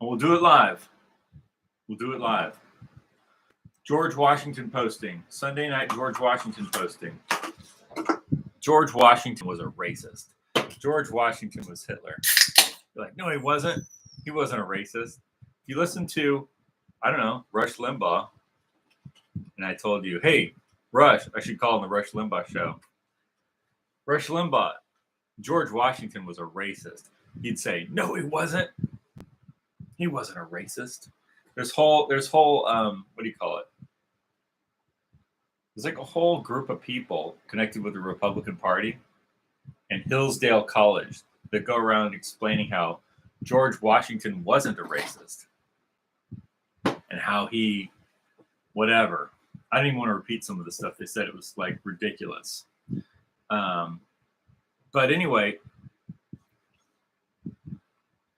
We'll do it live. We'll do it live. George Washington posting. Sunday night George Washington posting. George Washington was a racist. George Washington was Hitler. You're like, no, he wasn't. He wasn't a racist. If you listen to, I don't know, Rush Limbaugh, and I told you, hey, Rush, I should call him the Rush Limbaugh show. Rush Limbaugh, George Washington was a racist. He'd say, no, he wasn't. He wasn't a racist. There's whole what do you call it? There's like a whole group of people connected with the Republican Party and Hillsdale College that go around explaining how George Washington wasn't a racist and how he, whatever. I didn't even want to repeat some of the stuff they said. It was like ridiculous. But anyway,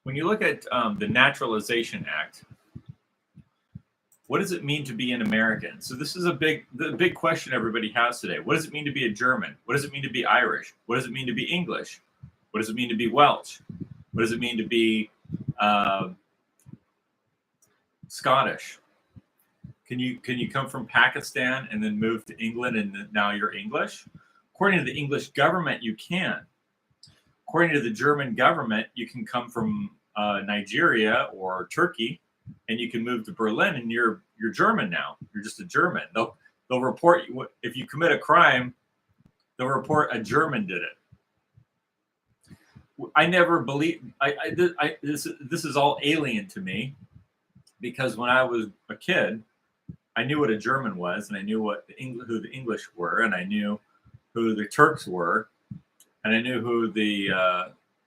when you look at the Naturalization Act, what does it mean to be an American? So this is the big question everybody has today. What does it mean to be a German? What does it mean to be Irish? What does it mean to be English? What does it mean to be Welsh? What does it mean to be Scottish? Can you come from Pakistan and then move to England and now you're English? According to the English government, you can. According to the German government, you can come from Nigeria or Turkey, and you can move to Berlin, and you're German now. You're just a German. They'll report you if you commit a crime. They'll report a German did it. I never believe. This is all alien to me, because when I was a kid, I knew what a German was, and I knew who the English were, and I knew who the Turks were, and I knew who the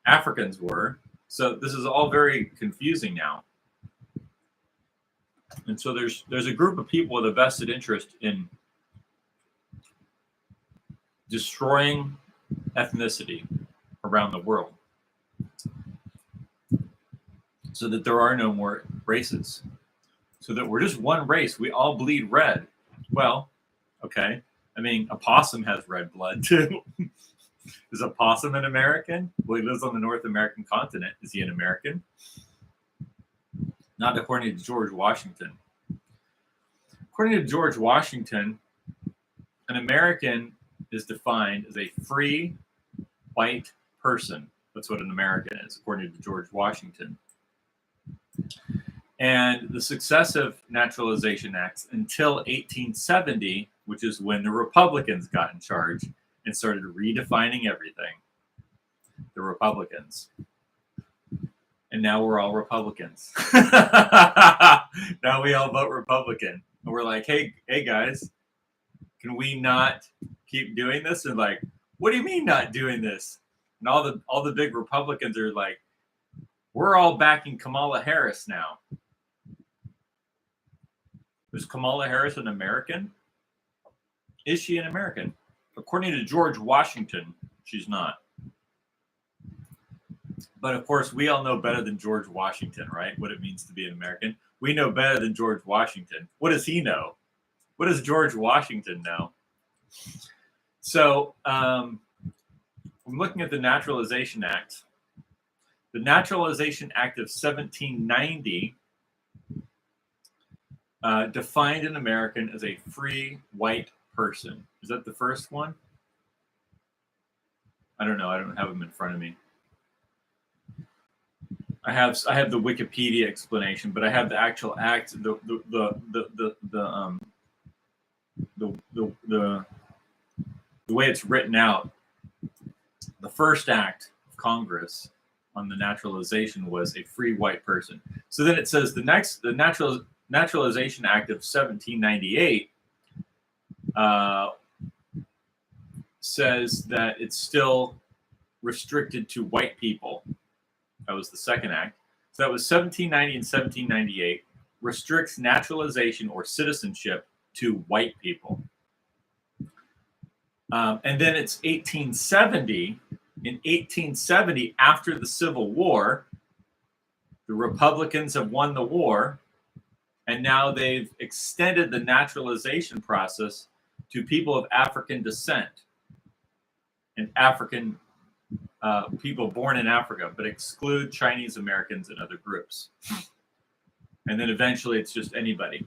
Africans were. So this is all very confusing now. And so there's a group of people with a vested interest in destroying ethnicity around the world so that there are no more races, so that we're just one race. We all bleed red. Well, okay. I mean, a possum has red blood too. Is a possum an American? Well, he lives on the North American continent. Is he an American? Not according to George Washington. According to George Washington, an American is defined as a free white person. That's what an American is, according to George Washington. And the successive naturalization acts until 1870, which is when the Republicans got in charge and started redefining everything. The Republicans. And now we're all Republicans. Now we all vote Republican. And we're like, hey guys, can we not keep doing this? And like, what do you mean not doing this? And all the big Republicans are like, we're all backing Kamala Harris now. Is Kamala Harris an American? Is she an American? According to George Washington, she's not. But of course, we all know better than George Washington, right? What it means to be an American. We know better than George Washington. What does he know? What does George Washington know? So I'm looking at the Naturalization Act. The Naturalization Act of 1790 defined an American as a free white person. Is that the first one? I don't know. I don't have them in front of me. I have the Wikipedia explanation, but I have the actual act, the way it's written out. The first act of Congress on the naturalization was a free white person. So then it says the Naturalization Act of 1798 says that it's still restricted to white people. That was the second act. So that was 1790 and 1798, restricts naturalization or citizenship to white people. And then it's 1870. In 1870, after the Civil War, the Republicans have won the war, and now they've extended the naturalization process to people of African descent and African people born in Africa, but exclude Chinese Americans and other groups. And then eventually it's just anybody.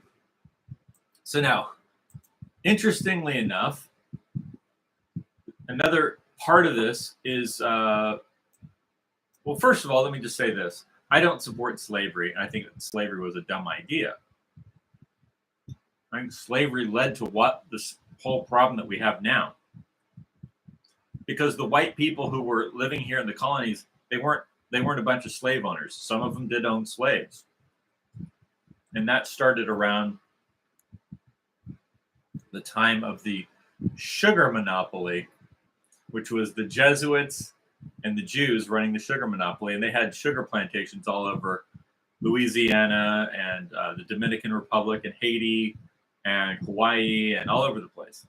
So now, interestingly enough, another part of this is, well, first of all, let me just say this. I don't support slavery. I think that slavery was a dumb idea. I think slavery led to what this whole problem that we have now. Because the white people who were living here in the colonies, they weren't a bunch of slave owners. Some of them did own slaves. And that started around the time of the sugar monopoly, which was the Jesuits and the Jews running the sugar monopoly. And they had sugar plantations all over Louisiana and the Dominican Republic and Haiti and Hawaii and all over the place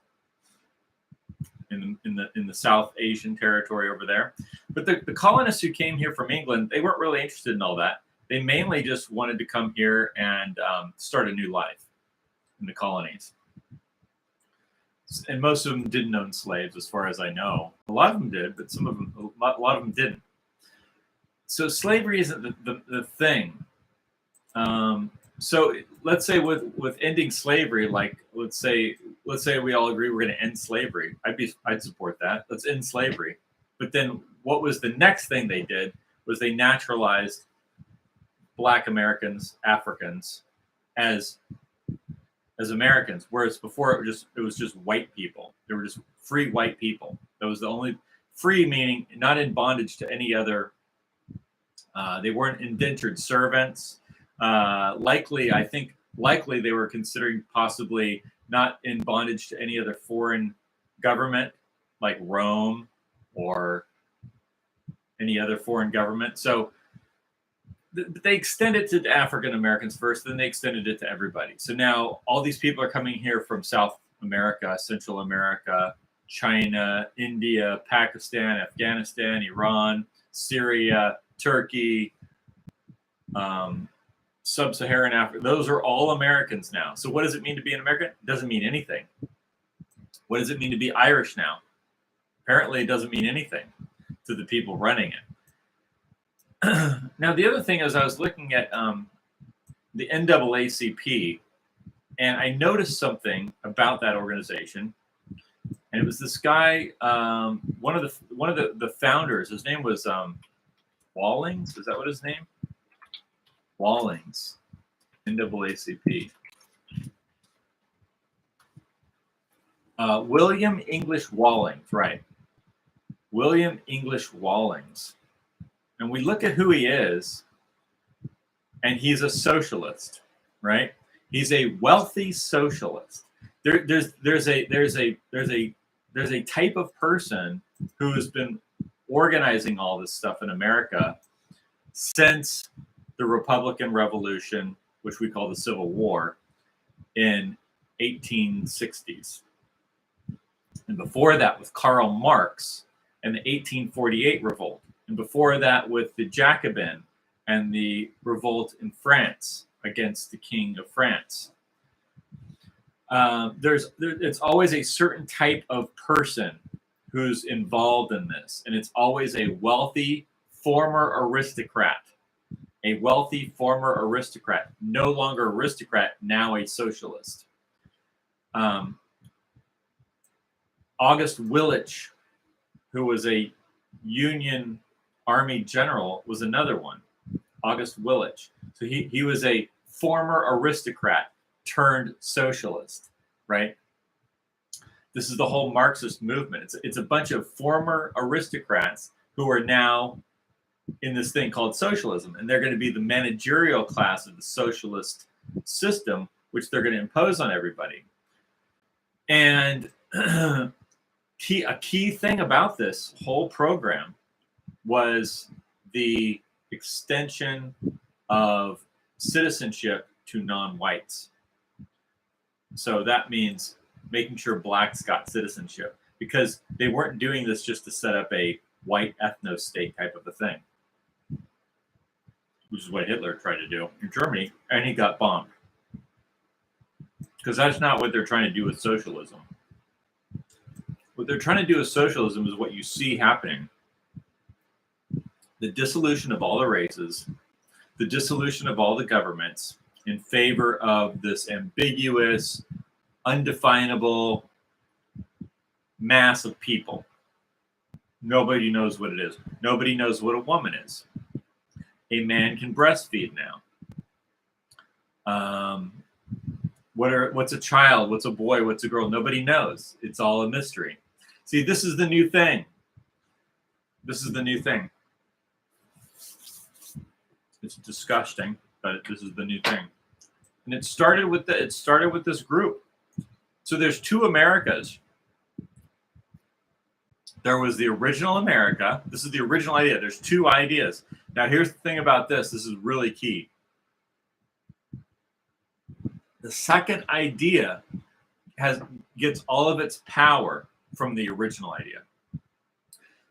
in the South Asian territory over there. But the colonists who came here from England, they weren't really interested in all that. They mainly just wanted to come here and start a new life in the colonies. And most of them didn't own slaves, as far as I know. A lot of them did, but a lot of them didn't. So slavery isn't the thing. So let's say with ending slavery, like let's say we all agree we're going to end slavery. I'd support that. Let's end slavery. But then what was the next thing they did was they naturalized Black Americans, Africans as Americans, whereas before it was just white people. They were just free white people. That was the only free, meaning not in bondage to any other. They weren't indentured servants. Likely they were considering possibly not in bondage to any other foreign government like Rome or any other foreign government. So they extended it to African Americans first, then they extended it to everybody. So now all these people are coming here from South America, Central America, China, India, Pakistan, Afghanistan, Iran, Syria, Turkey, Sub-Saharan Africa. Those are all Americans now. So what does it mean to be an American? It doesn't mean anything. What does it mean to be Irish now? Apparently it doesn't mean anything to the people running it. Now, the other thing is I was looking at the NAACP, and I noticed something about that organization. And it was this guy, one of the founders. His name was Wallings. Is that what his name? Wallings, NAACP. William English Wallings, right? William English Wallings. And we look at who he is, and he's a socialist, right? He's a wealthy socialist. There's a type of person who has been organizing all this stuff in America since the Republican Revolution, which we call the Civil War, in 1860s. And before that with Karl Marx and the 1848 revolt. And before that with the Jacobin and the revolt in France against the King of France. It's always a certain type of person who's involved in this. And it's always a wealthy former aristocrat. A wealthy former aristocrat. No longer aristocrat, now a socialist. August Willich, who was a Union Army general, was another one. August Willich. So he was a former aristocrat turned socialist, right? This is the whole Marxist movement. It's a bunch of former aristocrats who are now in this thing called socialism, and they're going to be the managerial class of the socialist system, which they're going to impose on everybody. And a key thing about this whole program was the extension of citizenship to non-whites. So that means making sure blacks got citizenship, because they weren't doing this just to set up a white ethno-state type of a thing, which is what Hitler tried to do in Germany, and he got bombed. Because that's not what they're trying to do with socialism. What they're trying to do with socialism is what you see happening. The dissolution of all the races, the dissolution of all the governments, in favor of this ambiguous, undefinable mass of people. Nobody knows what it is. Nobody knows what a woman is. A man can breastfeed now. What's a child? What's a boy? What's a girl? Nobody knows. It's all a mystery. See, this is the new thing. This is the new thing. It's disgusting, but this is the new thing. And it started with this group. So there's two Americas. There was the original America. This is the original idea. There's two ideas. Now, here's the thing about this. This is really key. The second idea gets all of its power from the original idea.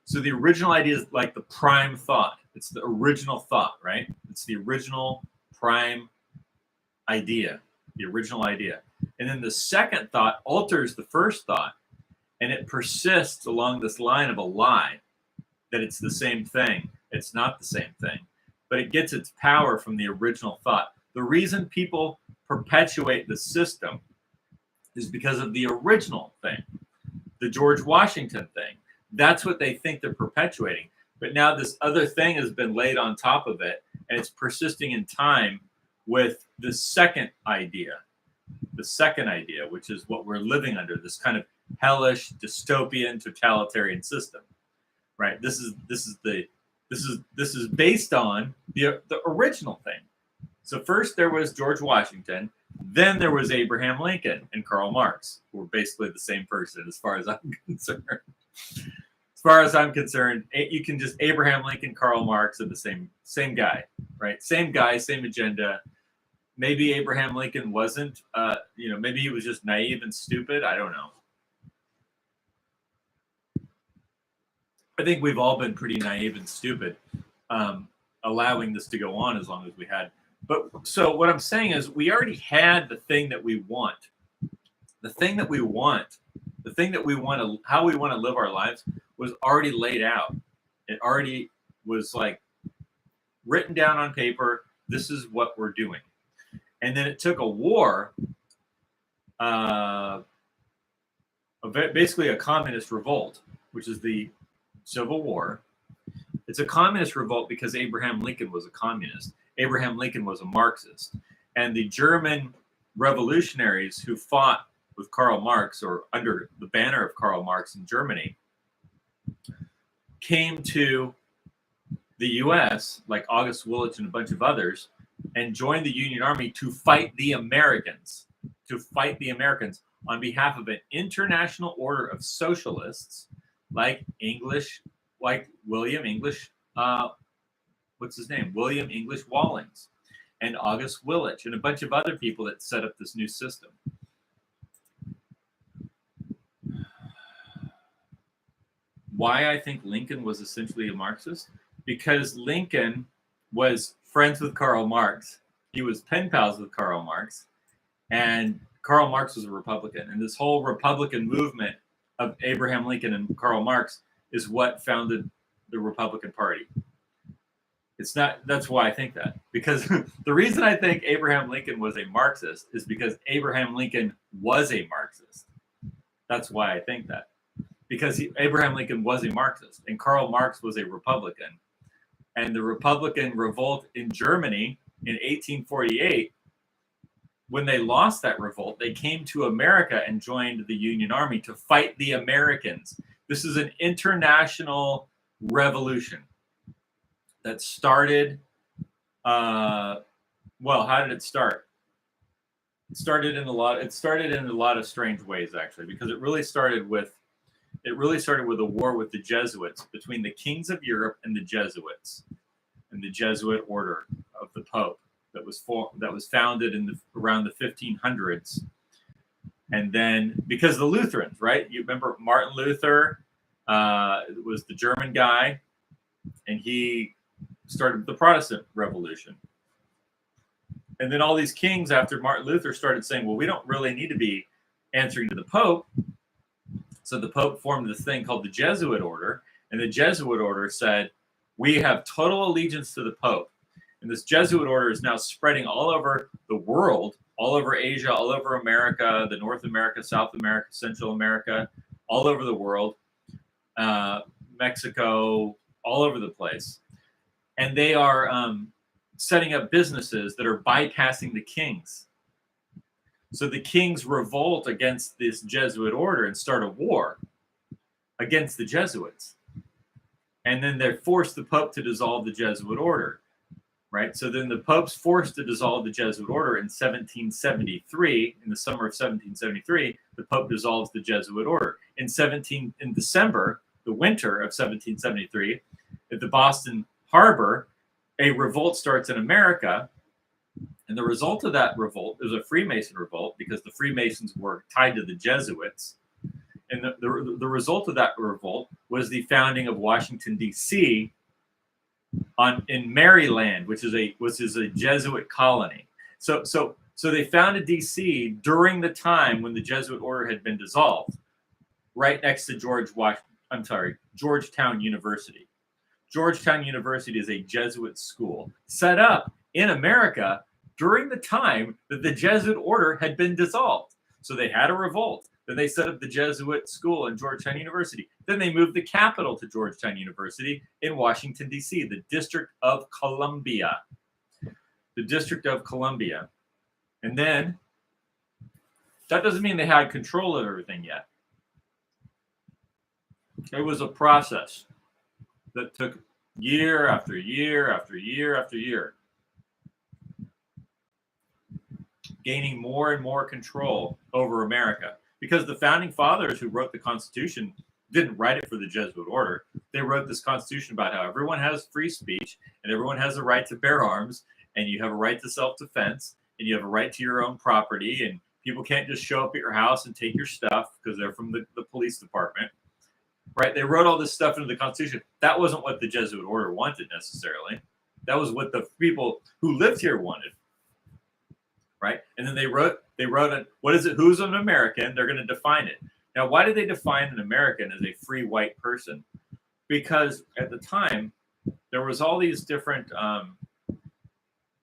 So the original idea is like the prime thought. It's the original thought, right? It's the original prime idea, the original idea. And then the second thought alters the first thought, and it persists along this line of a lie that it's the same thing. It's not the same thing, but it gets its power from the original thought. The reason people perpetuate the system is because of the original thing, the George Washington thing. That's what they think they're perpetuating. But now this other thing has been laid on top of it, and it's persisting in time with the second idea, which is what we're living under, this kind of hellish, dystopian, totalitarian system, right? This is based on the original thing. So first there was George Washington, then there was Abraham Lincoln and Karl Marx, who were basically the same person as far as I'm concerned. As far as I'm concerned, you can just Abraham Lincoln, Karl Marx are the same guy, right? Same guy, same agenda. Maybe Abraham Lincoln wasn't, maybe he was just naive and stupid. I don't know. I think we've all been pretty naive and stupid, allowing this to go on as long as we had. But so what I'm saying is we already had the thing that we want. The thing that we want, how we want to live our lives was already laid out. It already was like written down on paper. This is what we're doing. And then it took a war, basically a communist revolt, which is the Civil War. It's a communist revolt because Abraham Lincoln was a communist. Abraham Lincoln was a Marxist. And the German revolutionaries who fought with Karl Marx or under the banner of Karl Marx in Germany came to the U.S., like August Willich and a bunch of others, and joined the Union Army to fight the Americans, on behalf of an international order of socialists like William English, William English Wallings and August Willich and a bunch of other people that set up this new system. Why I think Lincoln was essentially a Marxist? Because Lincoln was friends with Karl Marx. He was pen pals with Karl Marx, and Karl Marx was a Republican. And this whole Republican movement of Abraham Lincoln and Karl Marx is what founded the Republican Party. That's why I think that. Because the reason I think Abraham Lincoln was a Marxist is because Abraham Lincoln was a Marxist. That's why I think that. Because Abraham Lincoln was a Marxist and Karl Marx was a Republican. And the Republican revolt in Germany in 1848, when they lost that revolt, they came to America and joined the Union Army to fight the Americans. This is an international revolution that started, how did it start? It started in a lot of strange ways, actually, because it really started with a war with the Jesuits, between the kings of Europe and the Jesuits, and the Jesuit order of the Pope that was founded around the 1500s. And then because the Lutherans, right? You remember Martin Luther was the German guy, and he started the Protestant Revolution. And then all these kings after Martin Luther started saying, well, we don't really need to be answering to the Pope. So the Pope formed this thing called the Jesuit order, and the Jesuit order said, we have total allegiance to the Pope. And this Jesuit order is now spreading all over the world, all over Asia, all over America, the North America, South America, Central America, all over the world, Mexico, all over the place. And they are setting up businesses that are bypassing the kings. So the kings revolt against this Jesuit order and start a war against the Jesuits. And then they force the Pope to dissolve the Jesuit order, right? So then the Pope's forced to dissolve the Jesuit order in 1773. In the summer of 1773, the Pope dissolves the Jesuit order. In December, the winter of 1773, at the Boston Harbor, a revolt starts in America. And the result of that revolt is a Freemason revolt because the Freemasons were tied to the Jesuits. And the result of that revolt was the founding of Washington, D.C. in Maryland, which is a Jesuit colony. So they founded D.C. during the time when the Jesuit order had been dissolved, right next to Georgetown University. Georgetown University is a Jesuit school set up in America during the time that the Jesuit order had been dissolved. So they had a revolt. Then they set up the Jesuit school in Georgetown University. Then they moved the capital to Georgetown University in Washington, D.C., the District of Columbia. The District of Columbia. And then that doesn't mean they had control of everything yet. It was a process that took year after year after year after year, gaining more and more control over America. Because the founding fathers who wrote the Constitution didn't write it for the Jesuit order. They wrote this Constitution about how everyone has free speech and everyone has a right to bear arms and you have a right to self-defense and you have a right to your own property and people can't just show up at your house and take your stuff because they're from the police department. Right? They wrote all this stuff into the Constitution. That wasn't what the Jesuit order wanted necessarily. That was what the people who lived here wanted. Right? And then they wrote what is it? Who's an American? They're going to define it. Now, why did they define an American as a free white person? Because at the time, there was all these different,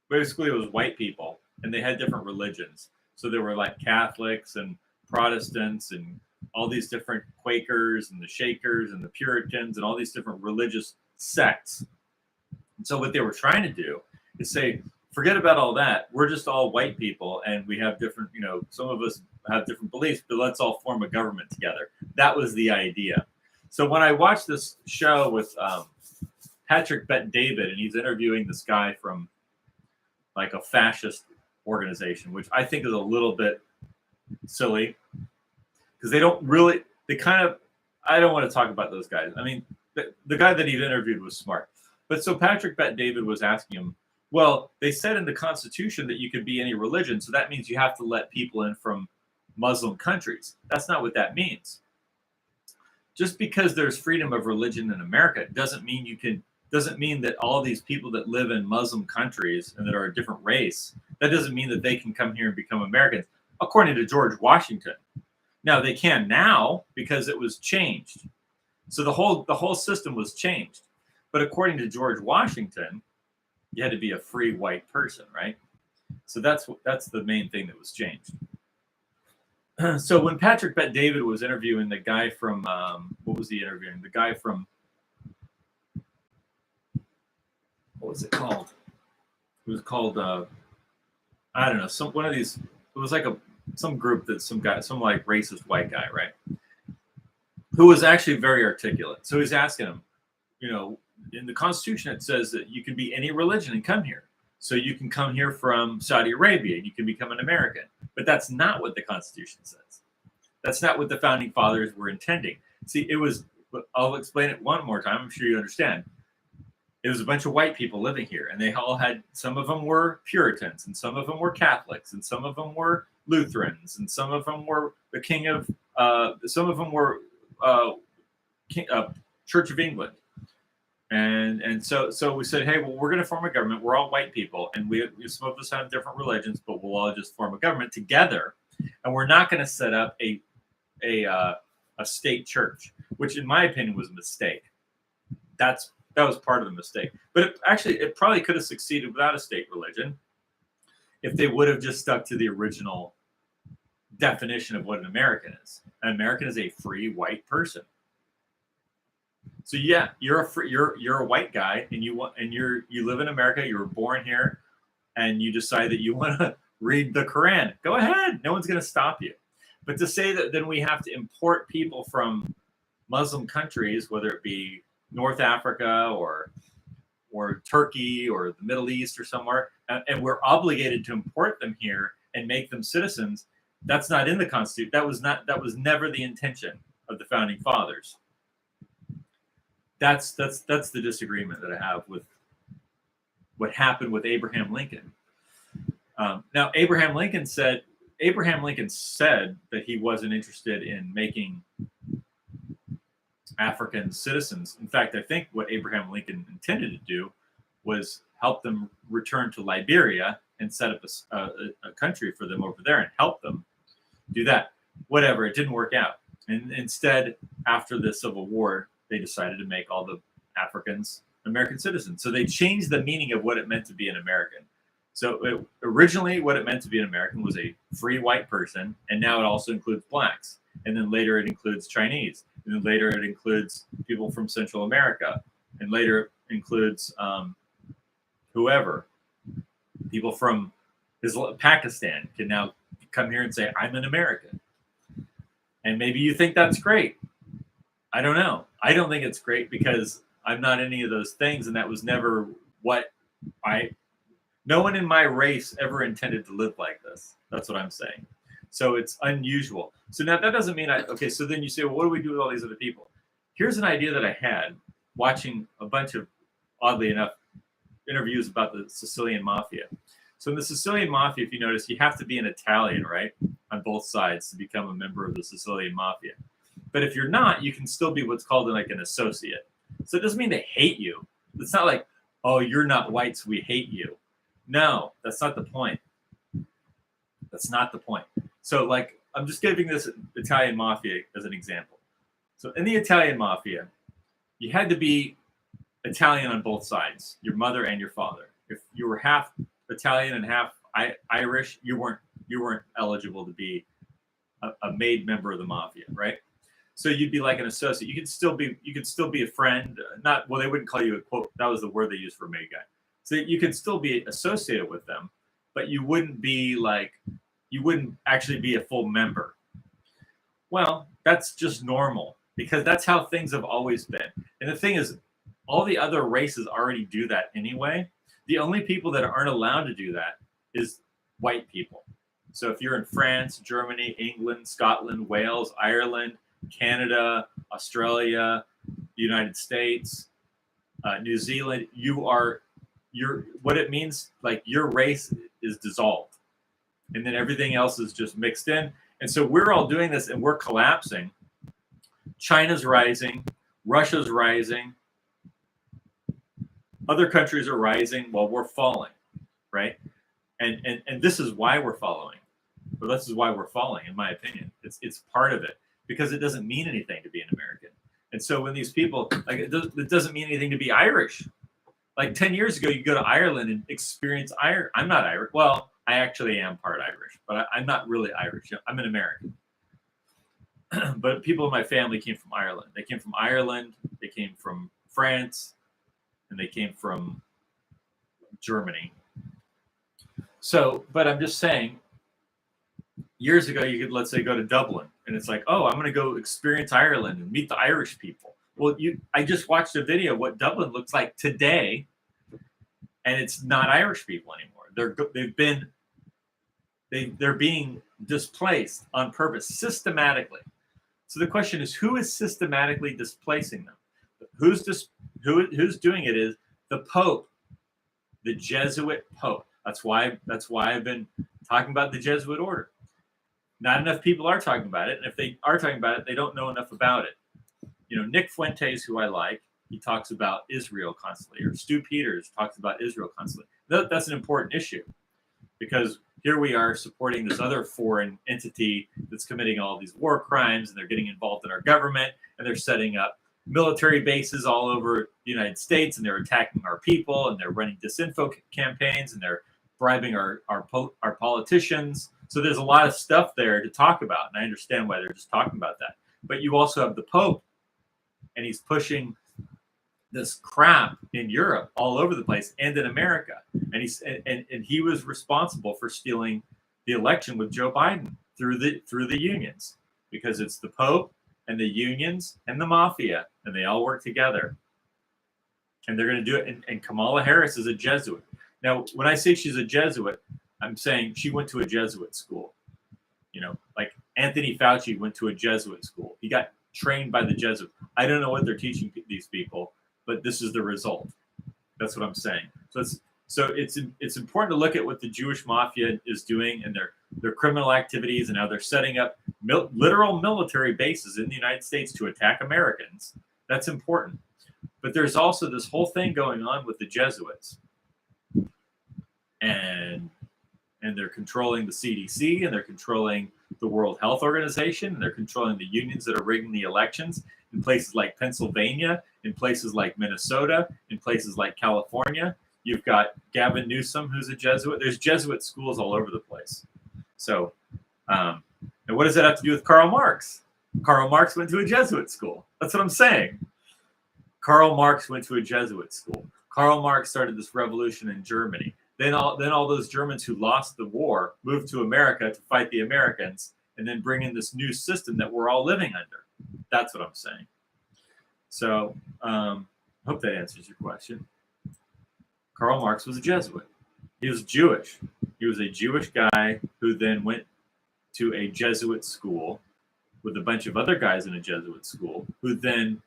basically it was white people, and they had different religions. So there were like Catholics and Protestants and all these different Quakers and the Shakers and the Puritans and all these different religious sects. And so what they were trying to do is say, forget about all that. We're just all white people and we have different, some of us have different beliefs, but let's all form a government together. That was the idea. So when I watched this show with Patrick Bet-David, and he's interviewing this guy from like a fascist organization, which I think is a little bit silly because I don't want to talk about those guys. I mean, the guy that he interviewed was smart. But so Patrick Bet-David was asking him, well, they said in the Constitution that you could be any religion, so that means you have to let people in from Muslim countries. That's not what that means. Just because there's freedom of religion in America doesn't mean that all these people that live in Muslim countries and that are a different race, that doesn't mean that they can come here and become Americans, according to George Washington. Now they can now because it was changed. So the whole system was changed. But according to George Washington, you had to be a free white person, right? So that's the main thing that was changed. So when Patrick Bet-David was interviewing the guy from what was he interviewing? The guy from what was it called? It was called I don't know, one of these. It was like some group that some like racist white guy, right? Who was actually very articulate. So he's asking him, in the Constitution, it says that you can be any religion and come here. So you can come here from Saudi Arabia and you can become an American. But that's not what the Constitution says. That's not what the founding fathers were intending. See, I'll explain it one more time. I'm sure you understand. It was a bunch of white people living here, and they all had, some of them were Puritans, and some of them were Catholics, and some of them were Lutherans, and some of them were some of them were Church of England. And so we said, hey, well, we're going to form a government. We're all white people, and some of us have different religions, but we'll all just form a government together. And we're not going to set up a state church, which in my opinion was a mistake. That's That was part of the mistake. But it probably could have succeeded without a state religion if they would have just stuck to the original definition of what an American is. An American is a free white person. So yeah, you're a white guy, and you live in America. You were born here, and you decide that you want to read the Quran. Go ahead. No one's going to stop you. But to say that then we have to import people from Muslim countries, whether it be North Africa or Turkey or the Middle East or somewhere, and we're obligated to import them here and make them citizens, that's not in the Constitution. That was never the intention of the founding fathers. That's the disagreement that I have with what happened with Abraham Lincoln. Now, Abraham Lincoln said that he wasn't interested in making African citizens. In fact, I think what Abraham Lincoln intended to do was help them return to Liberia and set up a country for them over there and help them do that. Whatever, it didn't work out. And instead, after the Civil War, they decided to make all the Africans American citizens. So they changed the meaning of what it meant to be an American. So originally, what it meant to be an American was a free white person, and now it also includes blacks. And then later it includes Chinese. And then later it includes people from Central America. And later it includes whoever. People from Pakistan can now come here and say, I'm an American. And maybe you think that's great. I don't know. I don't think it's great because I'm not any of those things. And that was never what no one in my race ever intended to live like this. That's what I'm saying. So it's unusual. So now that doesn't mean so then you say, well, what do we do with all these other people? Here's an idea that I had watching a bunch of, oddly enough, interviews about the Sicilian Mafia. So in the Sicilian Mafia, if you notice, you have to be an Italian, right? On both sides to become a member of the Sicilian Mafia. But if you're not, you can still be what's called like an associate. So it doesn't mean they hate you. It's not like, oh, you're not white, so we hate you. No, that's not the point. That's not the point. So like, I'm just giving this Italian Mafia as an example. So in the Italian Mafia, you had to be Italian on both sides, your mother and your father. If you were half Italian and half Irish, you weren't eligible to be a made member of the Mafia, right? So you'd be like an associate. You could still be a friend. They wouldn't call you a quote. That was the word they used for made guy. So you could still be associated with them, but you wouldn't actually be a full member. Well, that's just normal because that's how things have always been. And the thing is, all the other races already do that anyway. The only people that aren't allowed to do that is white people. So if you're in France, Germany, England, Scotland, Wales, Ireland, Canada, Australia, the United States, New Zealand, what it means, like your race is dissolved. And then everything else is just mixed in. And so we're all doing this and we're collapsing. China's rising, Russia's rising, other countries are rising while we're falling, right? And this is why we're following. But this is why we're falling, in my opinion. It's part of it because it doesn't mean anything to be an American. And so when these people, like, it doesn't mean anything to be Irish. Like 10 years ago, you go to Ireland and experience Irish. I'm not Irish. Well, I actually am part Irish, but I'm not really Irish. I'm an American. But people in my family came from Ireland. They came from Ireland. They came from France. And they came from Germany. So, but I'm just saying, years ago, you could, let's say, go to Dublin. And it's like, oh, I'm going to go experience Ireland and meet the Irish people. Well, I just watched a video of what Dublin looks like today. And it's not Irish people anymore. They're being displaced on purpose, systematically. So the question is, who is systematically displacing them? Who's doing it is the Pope, the Jesuit Pope. That's why I've been talking about the Jesuit order. Not enough people are talking about it, and if they are talking about it, they don't know enough about it. You know, Nick Fuentes, who I like, he talks about Israel constantly, or Stu Peters talks about Israel constantly. That's an important issue because here we are supporting this other foreign entity that's committing all these war crimes, and they're getting involved in our government, and they're setting up military bases all over the United States, and they're attacking our people, and they're running disinfo campaigns, and they're bribing our politicians. So there's a lot of stuff there to talk about, and I understand why they're just talking about that. But you also have the Pope, and he's pushing this crap in Europe all over the place and in America, and he was responsible for stealing the election with Joe Biden through the unions, because it's the Pope and the unions and the mafia, and they all work together, and they're going to do it. And Kamala Harris is a Jesuit. Now, when I say she's a Jesuit, I'm saying she went to a Jesuit school. You know, like Anthony Fauci went to a Jesuit school. He got trained by the Jesuits. I don't know what they're teaching these people, but this is the result. That's what I'm saying. So it's important to look at what the Jewish mafia is doing and their criminal activities, and how they're setting up literal military bases in the United States to attack Americans. That's important. But there's also this whole thing going on with the Jesuits, and they're controlling the CDC, and they're controlling the World Health Organization, and they're controlling the unions that are rigging the elections in places like Pennsylvania, in places like Minnesota, in places like California. You've got Gavin Newsom, who's a Jesuit. There's Jesuit schools all over the place. So, and what does that have to do with Karl Marx? Karl Marx went to a Jesuit school. That's what I'm saying. Karl Marx went to a Jesuit school. Karl Marx started this revolution in Germany. Then all those Germans who lost the war moved to America to fight the Americans, and then bring in this new system that we're all living under. That's what I'm saying. So, hope that answers your question. Karl Marx was a Jesuit. He was Jewish. He was a Jewish guy who then went to a Jesuit school with a bunch of other guys in a Jesuit school, who then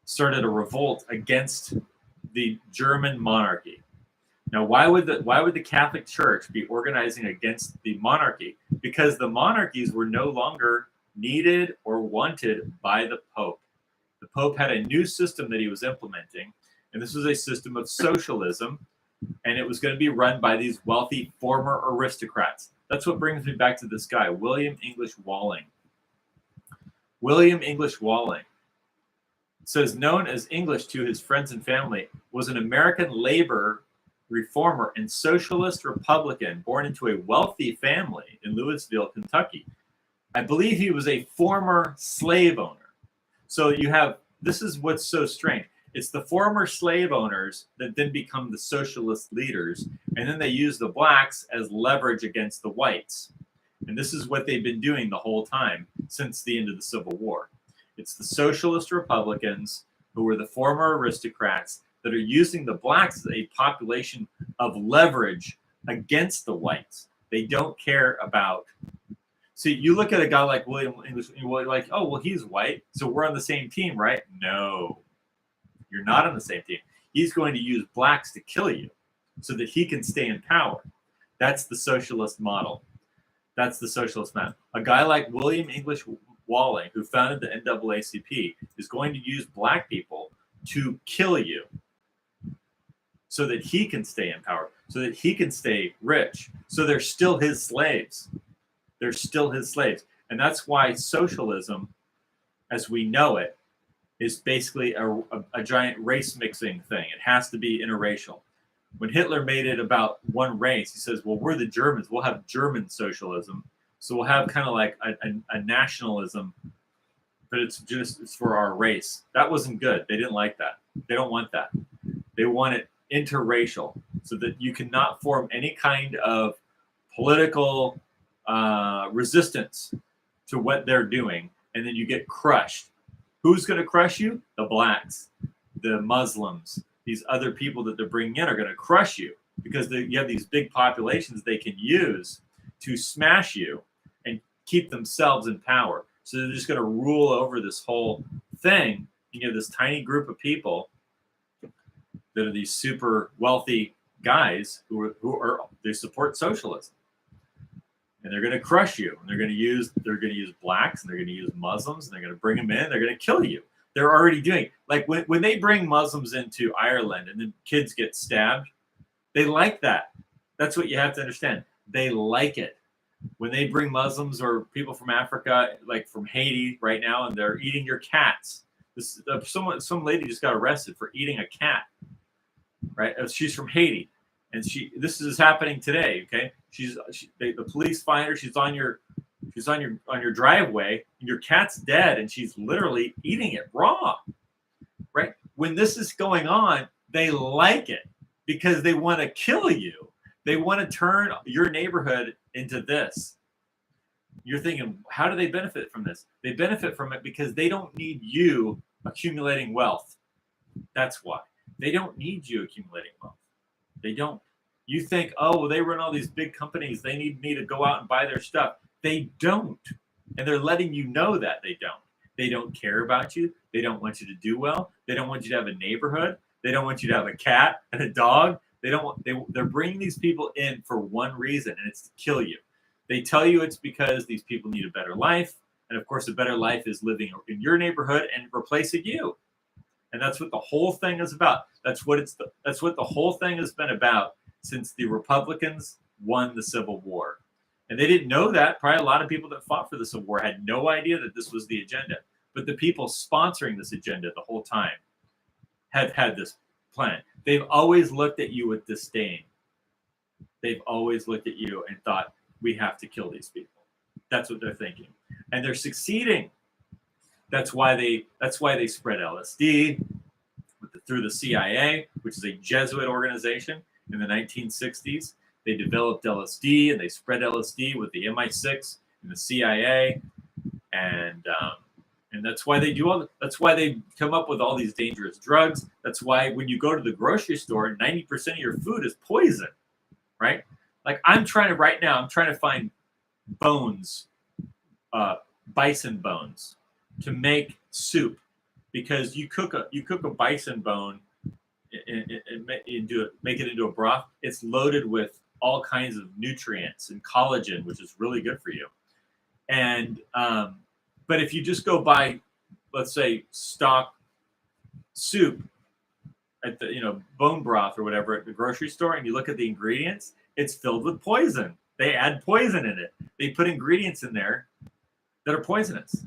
started a revolt against the German monarchy. Now, why would the Catholic Church be organizing against the monarchy? Because the monarchies were no longer needed or wanted by the Pope. The Pope had a new system that he was implementing, and this was a system of socialism, and it was going to be run by these wealthy former aristocrats. That's what brings me back to this guy, William English Walling. William English Walling says, known as English to his friends and family, was an American labor reformer and socialist Republican born into a wealthy family in Louisville, Kentucky. I believe he was a former slave owner. So you have, this is what's so strange. It's the former slave owners that then become the socialist leaders, and then they use the blacks as leverage against the whites. And this is what they've been doing the whole time since the end of the Civil War. It's the socialist Republicans, who were the former aristocrats, that are using the blacks as a population of leverage against the whites. They don't care about. See, you look at a guy like William English, and you're like, oh, well, he's white, so we're on the same team, right? No, you're not on the same team. He's going to use blacks to kill you so that he can stay in power. That's the socialist model. That's the socialist model. A guy like William English Walling, who founded the NAACP, is going to use black people to kill you so that he can stay in power, so that he can stay rich. So they're still his slaves. They're still his slaves. And that's why socialism, as we know it, is basically a giant race mixing thing. It has to be interracial. When Hitler made it about one race, he says, well, we're the Germans. We'll have German socialism. So we'll have kind of like a nationalism, but it's for our race. That wasn't good. They didn't like that. They don't want that. They want it interracial, so that you cannot form any kind of political resistance to what they're doing, and then you get crushed. Who's going to crush you? The blacks, the Muslims, these other people that they're bringing in are going to crush you, because you have these big populations they can use to smash you and keep themselves in power. So they're just going to rule over this whole thing. You have this tiny group of people that are these super wealthy guys who they support socialism, and they're going to crush you. And they're going to use blacks, and they're going to use Muslims, and they're going to bring them in. They're going to kill you. They're already doing, like when they bring Muslims into Ireland and then kids get stabbed, they like that. That's what you have to understand. They like it. When they bring Muslims or people from Africa, like from Haiti right now, and they're eating your cats, Some lady just got arrested for eating a cat. Right? She's from Haiti, and this is happening today. Okay, the police find her. She's on your driveway, and your cat's dead, and she's literally eating it raw. Right? When this is going on, they like it because they want to kill you. They want to turn your neighborhood into this. You're thinking, how do they benefit from this? They benefit from it because they don't need you accumulating wealth. That's why. They don't need you accumulating wealth. They don't. You think, oh, well, they run all these big companies. They need me to go out and buy their stuff. They don't. And they're letting you know that they don't. They don't care about you. They don't want you to do well. They don't want you to have a neighborhood. They don't want you to have a cat and a dog. They're bringing these people in for one reason, and it's to kill you. They tell you it's because these people need a better life. And of course, a better life is living in your neighborhood and replacing you. And that's what the whole thing is about. That's what the whole thing has been about since the Republicans won the Civil War. And they didn't know that. Probably a lot of people that fought for the Civil War had no idea that this was the agenda. But the people sponsoring this agenda the whole time have had this plan. They've always looked at you with disdain. They've always looked at you and thought, we have to kill these people. That's what they're thinking. And they're succeeding. That's why they spread LSD through the CIA, which is a Jesuit organization in the 1960s. They developed LSD and they spread LSD with the MI6 and the CIA, and that's why they do that's why they come up with all these dangerous drugs. That's why when you go to the grocery store, 90% of your food is poison, right? Like I'm trying to find bones, bison bones, to make soup, because you cook a bison bone and make it into a broth. It's loaded with all kinds of nutrients and collagen, which is really good for you. And but if you just go buy, let's say, stock soup at the bone broth or whatever at the grocery store, and you look at the ingredients, it's filled with poison. They add poison in it. They put ingredients in there that are poisonous.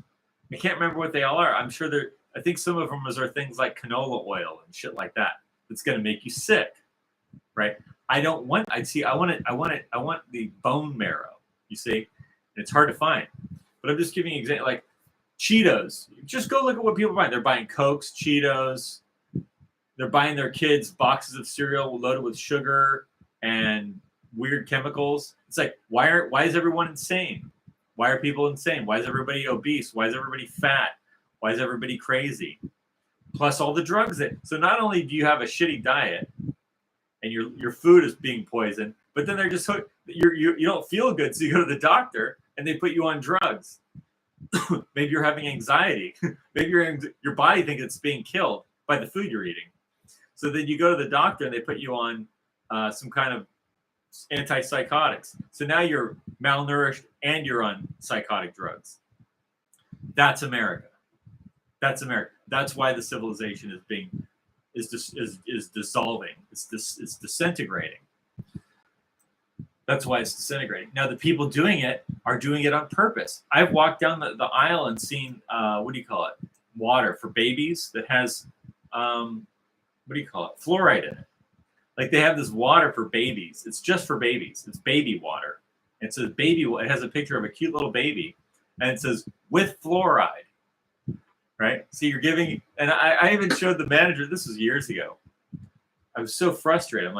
I can't remember what they all are. I'm sure I think some of them are things like canola oil and shit like that. That's going to make you sick, right? I want the bone marrow. You see, it's hard to find. But I'm just giving you an example, like Cheetos. Just go look at what people are buying. They're buying Cokes, Cheetos. They're buying their kids boxes of cereal loaded with sugar and weird chemicals. It's like, why is everyone insane? Why are people insane? Why is everybody obese? Why is everybody fat? Why is everybody crazy? Plus all the drugs so not only do you have a shitty diet and your food is being poisoned, but then they're just you don't feel good, so you go to the doctor and they put you on drugs. Maybe you're having anxiety. Maybe your body thinks it's being killed by the food you're eating. So then you go to the doctor and they put you on some kind of antipsychotics. So now you're malnourished and you're on psychotic drugs. That's America. That's America. That's why the civilization is dissolving. It's disintegrating. That's why it's disintegrating. Now the people doing it are doing it on purpose. I've walked down the aisle and seen water for babies that has fluoride in it. Like they have this water for babies. It's just for babies. It's baby water. It says baby. It has a picture of a cute little baby, and it says with fluoride. Right. So you're giving, and I even showed the manager. This was years ago. I was so frustrated.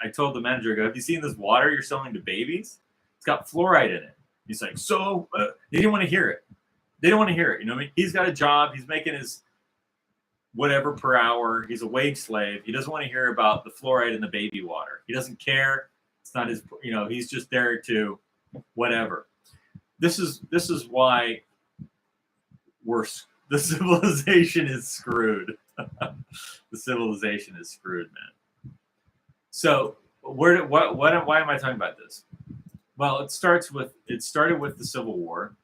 I told the manager, I go, have you seen this water you're selling to babies? It's got fluoride in it. He's like, he didn't want to hear it. They don't want to hear it. You know what I mean? He's got a job. He's making his whatever per hour. He's a wage slave. He doesn't want to hear about the fluoride in the baby water. He doesn't care. It's not his, he's just there to whatever. This is why the civilization is screwed. The civilization is screwed, man. So why am I talking about this? Well, it started with the Civil War.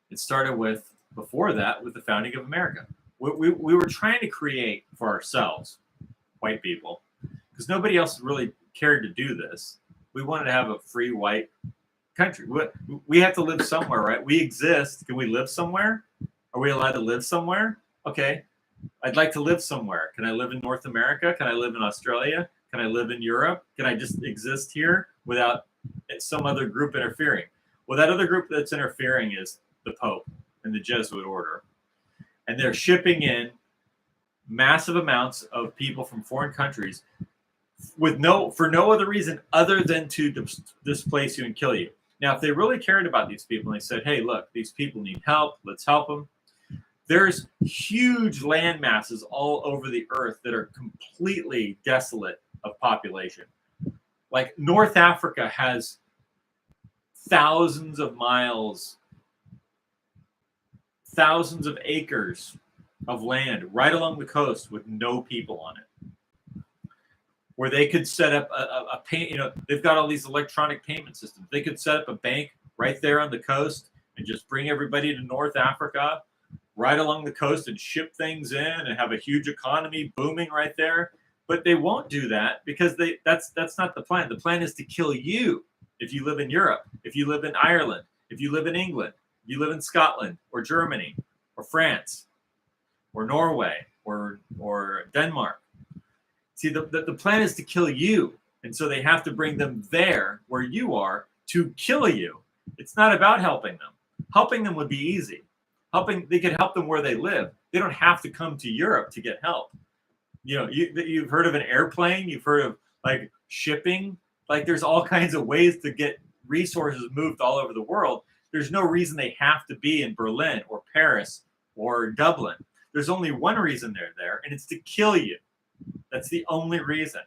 It started before that with the founding of America. We were trying to create for ourselves, white people, because nobody else really cared to do this. We wanted to have a free white country. We have to live somewhere, right? We exist. Can we live somewhere? Are we allowed to live somewhere? Okay, I'd like to live somewhere. Can I live in North America? Can I live in Australia? Can I live in Europe? Can I just exist here without some other group interfering? Well, that other group that's interfering is the Pope and the Jesuit order. And they're shipping in massive amounts of people from foreign countries for no other reason other than to displace you and kill you. Now, if they really cared about these people and they said, hey, look, these people need help, let's help them. There's huge land masses all over the earth that are completely desolate of population. Like North Africa has thousands of miles, thousands of acres of land right along the coast with no people on it, where they could set up a pay, they've got all these electronic payment systems. They could set up a bank right there on the coast and just bring everybody to North Africa right along the coast and ship things in and have a huge economy booming right there. But they won't do that because that's not the plan. The plan is to kill you if you live in Europe, if you live in Ireland, if you live in England, if you live in Scotland or Germany or France or Norway or Denmark. See, the plan is to kill you. And so they have to bring them there where you are to kill you. It's not about helping them. Helping them would be easy. They could help them where they live. They don't have to come to Europe to get help. You've heard of an airplane. You've heard of like shipping. Like there's all kinds of ways to get resources moved all over the world. There's no reason they have to be in Berlin or Paris or Dublin. There's only one reason they're there, and it's to kill you. That's the only reason.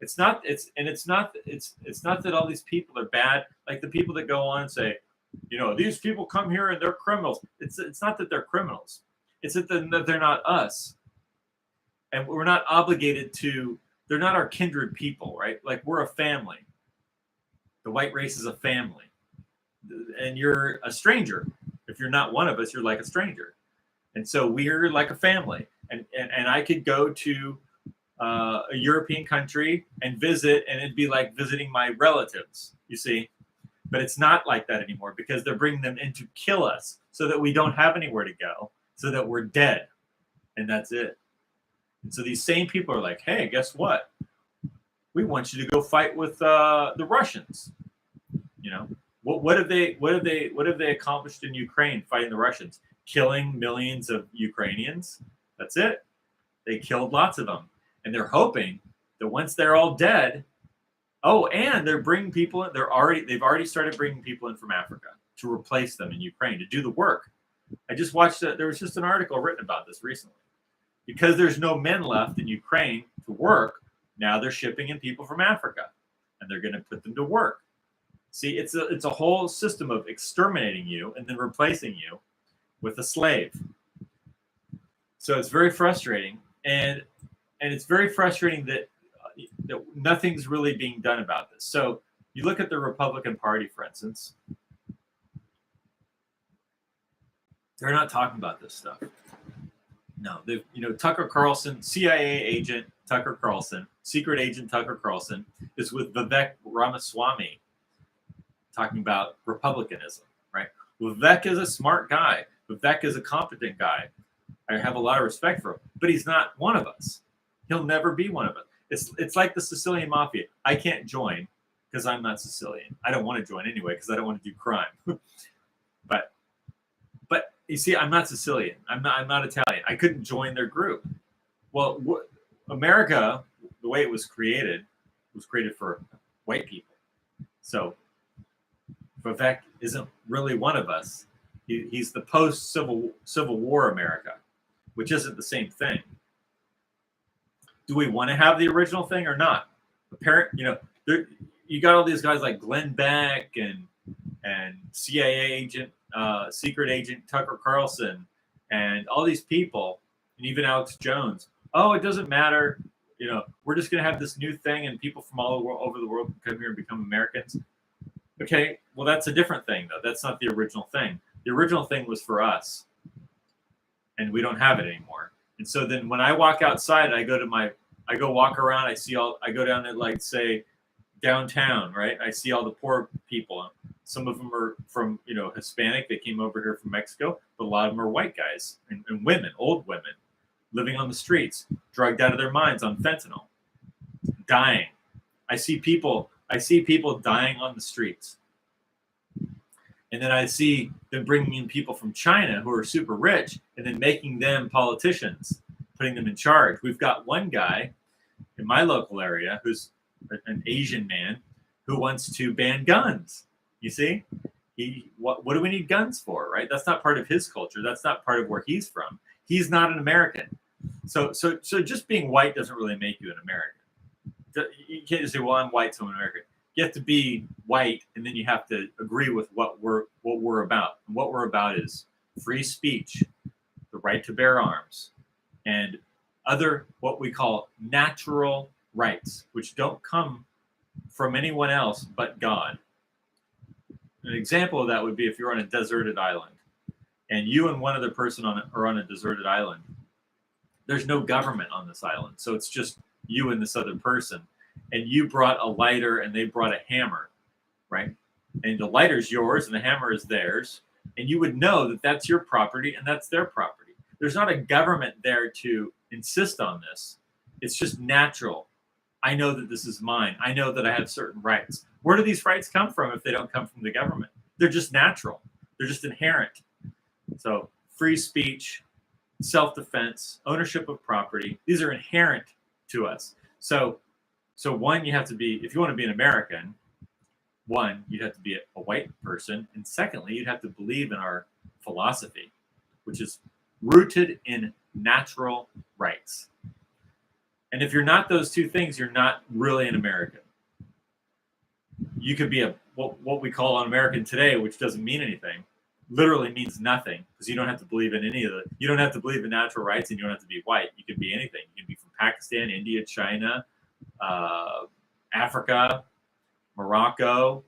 It's not that all these people are bad. Like the people that go on and say, these people come here and they're criminals. It's not that they're criminals. It's that they're not us. And we're not obligated to, they're not our kindred people, right? Like we're a family. The white race is a family. And you're a stranger. If you're not one of us, you're like a stranger. And so we're like a family. And I could go to a European country and visit, and it'd be like visiting my relatives, you see? But it's not like that anymore because they're bringing them in to kill us so that we don't have anywhere to go, so that we're dead. And that's it. And so these same people are like, hey, guess what? We want you to go fight with the Russians. What have they accomplished in Ukraine fighting the Russians? Killing millions of Ukrainians. That's it. They killed lots of them. And they're hoping that once they're all dead, and they're bringing people in. They've already started bringing people in from Africa to replace them in Ukraine to do the work. I just watched there was just an article written about this recently. Because there's no men left in Ukraine to work, now they're shipping in people from Africa, and they're going to put them to work. See, it's a whole system of exterminating you and then replacing you with a slave. So it's very frustrating, and it's very frustrating that nothing's really being done about this. So you look at the Republican Party, for instance, they're not talking about this stuff. No, Tucker Carlson, CIA agent Tucker Carlson, secret agent Tucker Carlson is with Vivek Ramaswamy talking about republicanism, right? Vivek is a smart guy. Vivek is a competent guy. I have a lot of respect for him, but he's not one of us. He'll never be one of us. It's like the Sicilian mafia. I can't join because I'm not Sicilian. I don't want to join anyway because I don't want to do crime. But you see, I'm not Sicilian. I'm not Italian. I couldn't join their group. Well, America, the way it was created for white people. So Vivek isn't really one of us. He's the post-Civil War America, which isn't the same thing. Do we want to have the original thing or not? You got all these guys like Glenn Beck and CIA agent, secret agent Tucker Carlson, and all these people, and even Alex Jones. Oh, it doesn't matter. We're just going to have this new thing, and people from all over the world can come here and become Americans. Okay, well, that's a different thing, though. That's not the original thing. The original thing was for us, and we don't have it anymore. And so then when I walk outside, I go walk around. I go down to, like, say, downtown, right? I see all the poor people. Some of them are from, Hispanic. They came over here from Mexico, but a lot of them are white guys and women, old women, living on the streets, drugged out of their minds on fentanyl, dying. I see people dying on the streets. And then I see them bringing in people from China who are super rich and then making them politicians, putting them in charge. We've got one guy in my local area who's an Asian man who wants to ban guns. You see, what do we need guns for, right? That's not part of his culture. That's not part of where he's from. He's not an American. So just being white doesn't really make you an American. You can't just say, well, I'm white, so I'm American. You have to be white, and then you have to agree with what we're about. And what we're about is free speech, the right to bear arms, and other what we call natural rights, which don't come from anyone else but God. An example of that would be if you're on a deserted island, and you and one other person are on a deserted island. There's no government on this island, so it's just you and this other person. And you brought a lighter and they brought a hammer, right? And the lighter's yours and the hammer is theirs. And you would know that that's your property and that's their property. There's not a government there to insist on this. It's just natural. I know that this is mine. I know that I have certain rights. Where do these rights come from if they don't come from the government? They're just natural. They're just inherent. So free speech, self-defense, ownership of property, these are inherent to us. So one, you have to be, if you want to be an American, one, you'd have to be a white person. And secondly, you'd have to believe in our philosophy, which is rooted in natural rights. And if you're not those two things, you're not really an American. You could be what we call an American today, which doesn't mean anything, literally means nothing, because you don't have to believe in you don't have to believe in natural rights, and you don't have to be white. You can be anything. You can be from Pakistan, India, China, Africa, Morocco,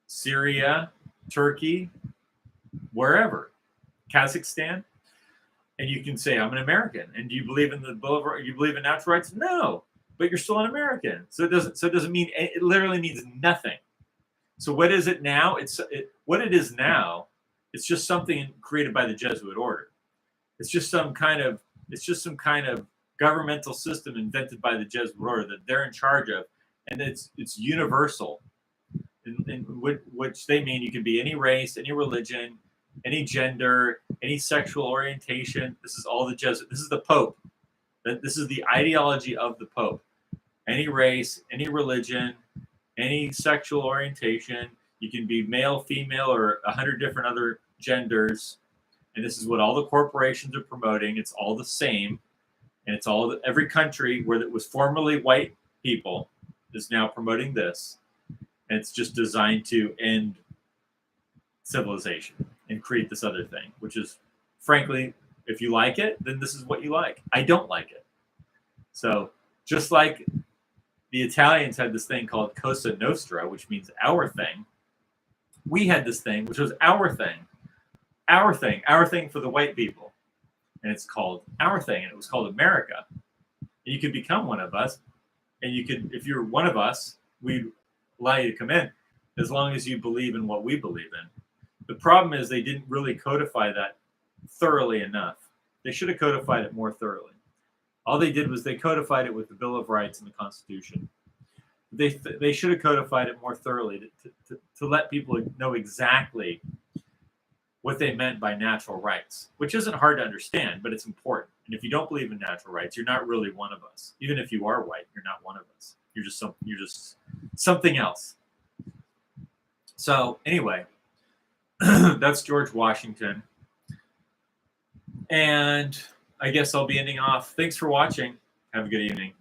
Syria, Turkey, wherever, Kazakhstan, and you can say, I'm an American. And do you believe in the Bill of Rights? You believe in natural rights? No, but you're still an American. So it doesn't mean, it literally means nothing. So what is it now? What it is now, it's just something created by the Jesuit order. It's just some kind of governmental system invented by the Jesuit order that they're in charge of, and it's universal, in which they mean you can be any race, any religion, any gender, any sexual orientation. This is all the Jesuit. This is the Pope. This is the ideology of the Pope. Any race, any religion, any sexual orientation. You can be male, female, or 100 different other genders, and this is what all the corporations are promoting. It's all the same. And it's every country where it was formerly white people is now promoting this. And it's just designed to end civilization and create this other thing, which is, frankly, if you like it, then this is what you like. I don't like it. So just like the Italians had this thing called Cosa Nostra, which means our thing, we had this thing, which was our thing for the white people. And it's called our thing, and it was called America. And you could become one of us, and you could, if you're one of us, we'd allow you to come in, as long as you believe in what we believe in. The problem is they didn't really codify that thoroughly enough. They should have codified it more thoroughly. All they did was they codified it with the Bill of Rights and the Constitution. They should have codified it more thoroughly to let people know exactly what they meant by natural rights, which isn't hard to understand, but it's important. And if you don't believe in natural rights, you're not really one of us. Even if you are white, you're not one of us. You're just something else. So anyway, that's George Washington. And I guess I'll be ending off. Thanks for watching. Have a good evening.